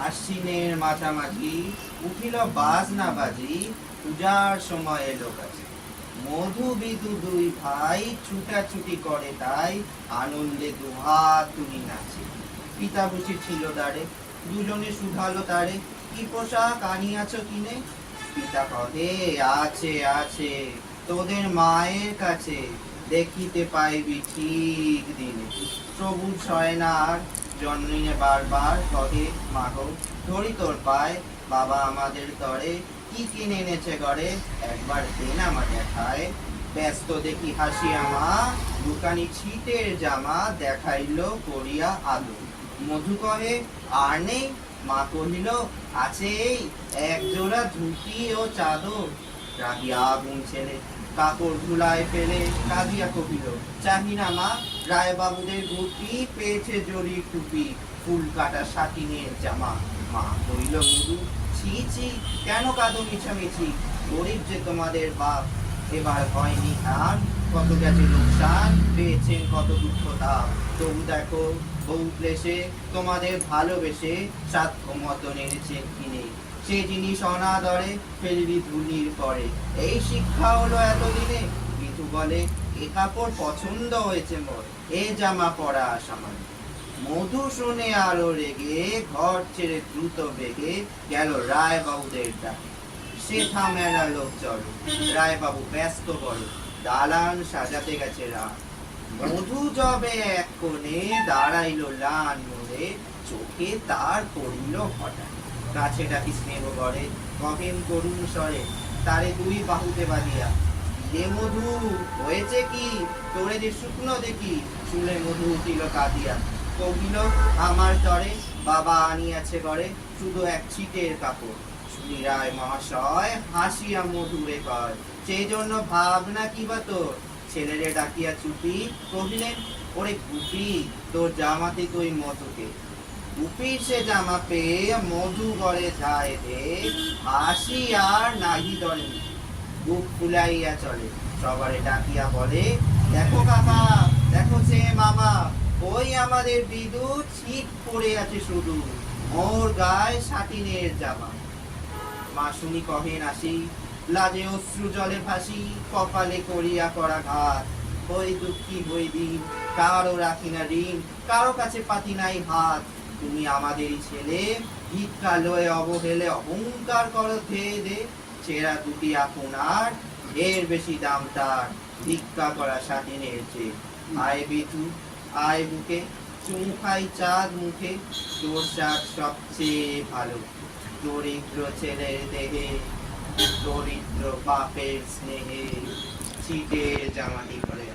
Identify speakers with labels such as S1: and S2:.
S1: আশ্বিনের মাঝামাঝি উঠিল বাজনা বাজি, পূজার সময় এলো কাছে। মধু বিদু দুই ভাই ছুটাছুটি করে তাই, আনন্দে দুহাত তুলি নাচে। পিতা বুঝি ছিল দাঁড়ে, দুজনে শুধালো তারে, কি পোশাক আনিয়াছ কিনে? পিতা কহে, আছে আছে তোদের মায়ের কাছে, দেখিতে পাইবি ঠিক দিনে। সবুজ হয় না আর, জন্মিনে বারবার কহে, মাগো ধরি তোর পায়, বাবা আমাদের তরে কি কিনে এনেছে ঘরে, একবার দেন আমা দেখায়। ব্যস্ত দেখি হাসিয়া মা, দোকানি ছিটের জামা দেখাইল করিয়া আলো। মধু কহে, আর নেই? মা কহিল, আছে এই এক জোড়া ধুতি ও চাদর। রাগিয়া আগুন ছেলে কাপড় ধুলায় ফেলে কাঁদিয়া কহিল, চাহিনা মা, রায় বাবুদের ধুতি পেয়েছে জরির টুপি, ফুল কাটা সাটিনের জামা। মা কহিল, মধু ছি ছি, কেন কাঁদো মিছামিছি, গরিব যে তোমাদের বাপ, এবার হয়নি আর, কত গেছে লোকসান, পেয়েছেন কত দুঃখ তাপ। তবু দেখো বহু ক্লেশে তোমাদের ভালোবেসে সাধ্য মতন এনেছেন কিনে, সে জিনিস অনাদরে ফেলবি ধুলির পরে। এই শিক্ষা হলো এতদিনে। বিধু বলে, এ কাপড় পছন্দ হয়েছে মোর, এ জামা পরা সামান্য। মধু শুনে আরো রেগে ঘর ছেড়ে দ্রুত বেগে গেল রায় বাবুদের ডাকে। সে থামেনা লোক চলো, রায় বাবু ব্যস্ত বড়, দালান সাজাতে গেছে রাত। মধু যবে এক কোণে দাঁড়াইল লান মোড়ে, চোখে তার পড়িল হঠাৎ। কাছে ডাকি স্নেহ করে, কহেন করুণ স্বরে, তারে দুই বাহুতে বাঁধিয়া, এ মধু হয়েছে কি, তোরে যে শুকনো দেখি। চুলে মধু উঠিল কাঁদিয়া, কহিল, আমার তরে বাবা আনিয়াছে ঘরে শুধু এক ছিটের কাপড়। শুনি রায় মহাশয় হাসিয়া মধুরে কয়, সেই জন্য ভাবনা কি বা তোর? ছেলেরে ডাকিয়া চুপি কহিলেন, ওরে গুপি, তোর জামাতে তুই মধুকে। গুপির সে জামা পেয়ে মধু ঘরে যায় রে, হাসি আর নাহি দরে, বুক ফুলাইয়া চলে। সবারে ডাকিয়া বলে, দেখো কাকা, দেখো সে মামা, ওই আমাদের বিদু ঠিক পড়ে আছে শুধু, মোর গায়ে সাটিনের জামা। মা শুনি কহেন আসি, লাজে অশ্রু জলে ভাসি, কপালে করিয়া করা ঘাত। ওই দুঃখী হই দিন, কারো রাখি না ঋণ, কারো কাছে পাতি নাই হাত। তুমি আমাদেরই ছেলে, ভিক্ষা লয়ে অবহেলে অহংকার করো ধেয়ে দে। ছেঁড়া দুটি আপনার, এর বেশি দাম তার, ভিক্ষা করা স্বাধীনের চেয়ে। আয় বিধু, আয় বুকে, চুমু খাই চাঁদ মুখে, তোর চাঁদ সবচেয়ে ভালো। দরিদ্র ছেলের দেহে, দরিদ্র বাপের স্নেহে, ছিটের জামাটি করে।